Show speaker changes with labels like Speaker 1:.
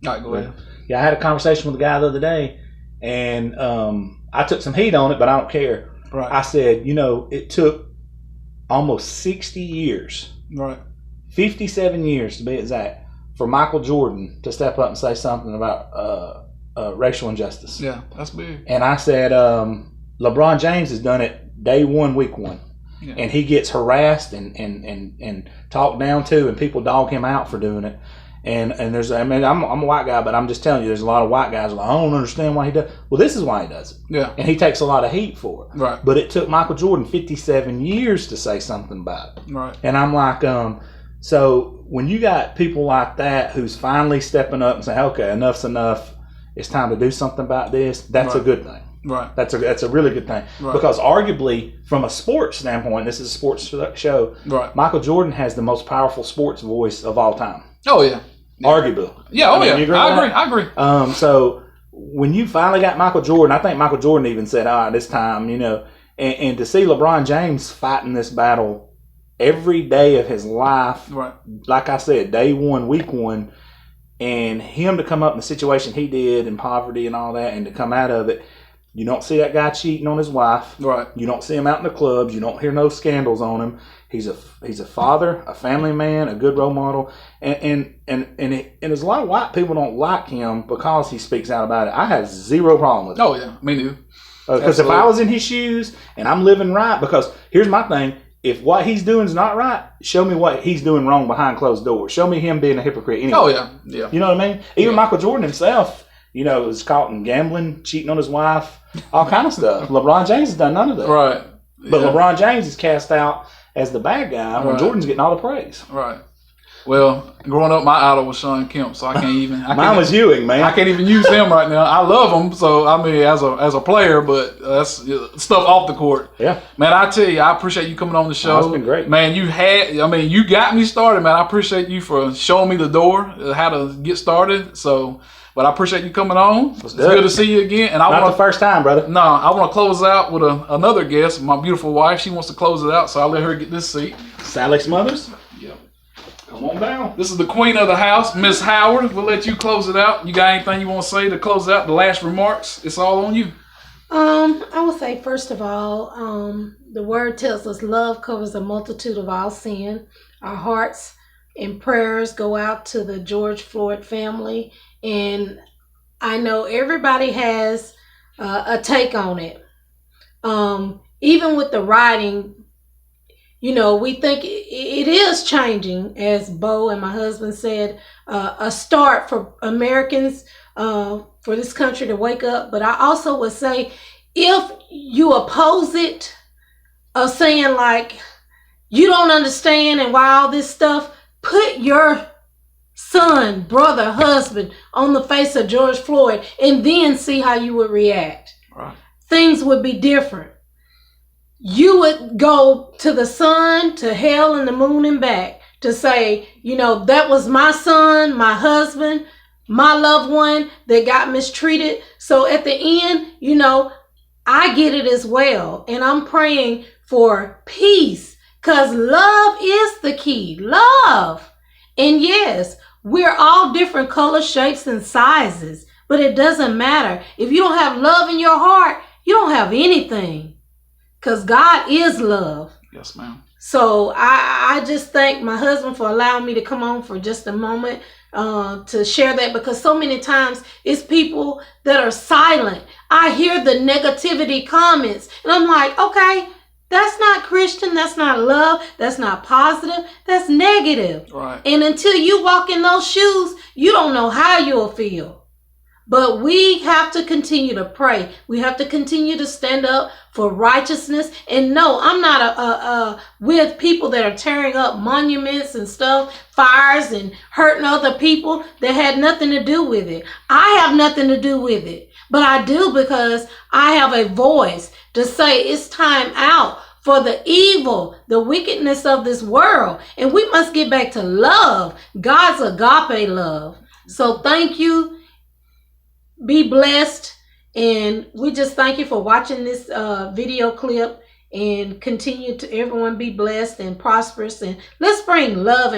Speaker 1: All right, go ahead.
Speaker 2: Yeah, I had a conversation with a guy the other day, and I took some heat on it, but I don't care.
Speaker 1: Right.
Speaker 2: I said, it took almost 60 years,
Speaker 1: Right.
Speaker 2: 57 years to be exact, for Michael Jordan to step up and say something about racial injustice.
Speaker 1: Yeah, that's big.
Speaker 2: And I said, LeBron James has done it day one, week one. Yeah. And he gets harassed and talked down to, and people dog him out for doing it. And there's, I'm a white guy, but I'm just telling you, there's a lot of white guys like, I don't understand why he does. Well, this is why he does it.
Speaker 1: Yeah.
Speaker 2: And he takes a lot of heat for it.
Speaker 1: Right.
Speaker 2: But it took Michael Jordan 57 years to say something about it.
Speaker 1: Right.
Speaker 2: And I'm like, so when you got people like that who's finally stepping up and saying, okay, enough's enough, it's time to do something about this, that's a good thing.
Speaker 1: Right.
Speaker 2: That's a really good thing.
Speaker 1: Right.
Speaker 2: Because arguably, from a sports standpoint, this is a sports show,
Speaker 1: right.
Speaker 2: Michael Jordan has the most powerful sports voice of all time.
Speaker 1: Oh, yeah.
Speaker 2: Arguably.
Speaker 1: Yeah, I agree.
Speaker 2: So when you finally got Michael Jordan, I think Michael Jordan even said, all right, this time, and to see LeBron James fighting this battle every day of his life,
Speaker 1: right.
Speaker 2: Like I said, day one, week one, and him to come up in the situation he did in poverty and all that, and to come out of it, you don't see that guy cheating on his wife.
Speaker 1: Right.
Speaker 2: You don't see him out in the clubs. You don't hear no scandals on him. He's a father, a family man, a good role model, and there's a lot of white people don't like him because he speaks out about it. I have zero problem with it.
Speaker 1: Oh yeah, me too.
Speaker 2: Because if I was in his shoes and I'm living right, because here's my thing: if what he's doing is not right, show me what he's doing wrong behind closed doors. Show me him being a hypocrite. Anyway.
Speaker 1: Oh yeah, yeah.
Speaker 2: You know what I mean? Even Michael Jordan himself, was caught in gambling, cheating on his wife, all kind of stuff. LeBron James has done none of that.
Speaker 1: Right.
Speaker 2: But LeBron James is cast out as the bad guy when Jordan's getting all the praise.
Speaker 1: Right. Well, growing up, my idol was Sean Kemp, so I can't even.
Speaker 2: Mine was Ewing, man.
Speaker 1: I can't even use him right now. I love him, so I mean, as a player, but that's stuff off the court.
Speaker 2: Yeah.
Speaker 1: Man, I tell you, I appreciate you coming on the show.
Speaker 2: It's been great.
Speaker 1: Man, you got me started, man. I appreciate you for showing me the door, how to get started. So. But I appreciate you coming on. It's good to see you again. And
Speaker 2: Not the first time, brother.
Speaker 1: No, I want to close out with another guest, my beautiful wife. She wants to close it out, so I'll let her get this seat.
Speaker 2: Sally Smothers?
Speaker 1: Yep.
Speaker 2: Come on down.
Speaker 1: This is the queen of the house, Miss Howard. We'll let you close it out. You got anything you want to say to close out? The last remarks? It's all on you.
Speaker 3: I would say, first of all, the word tells us love covers a multitude of all sin. Our hearts and prayers go out to the George Floyd family. And I know everybody has a take on it. Even with the writing, we think it is changing, as Bo and my husband said, a start for Americans, for this country to wake up. But I also would say, if you oppose it, of saying like, you don't understand and why all this stuff, put your son, brother, husband on the face of George Floyd and then see how you would react.
Speaker 1: Right.
Speaker 3: Things would be different. You would go to the sun, to hell and the moon and back to say, that was my son, my husband, my loved one that got mistreated. So at the end, I get it as well. And I'm praying for peace, because love is the key. Love. And yes, we're all different colors, shapes, and sizes, but it doesn't matter. If you don't have love in your heart, you don't have anything, because God is love.
Speaker 1: Yes, ma'am.
Speaker 3: So I just thank my husband for allowing me to come on for just a moment to share that, because so many times it's people that are silent. I hear the negativity comments and I'm like, okay, that's not Christian. That's not love. That's not positive. That's negative.
Speaker 1: Right.
Speaker 3: And until you walk in those shoes, you don't know how you'll feel. But we have to continue to pray. We have to continue to stand up for righteousness. And no, I'm not with people that are tearing up monuments and stuff, fires and hurting other people that had nothing to do with it. I have nothing to do with it. But I do, because I have a voice to say it's time out for the evil, the wickedness of this world. And we must get back to love, God's agape love. So thank you. Be blessed. And we just thank you for watching this video clip, and continue to everyone be blessed and prosperous. And let's bring love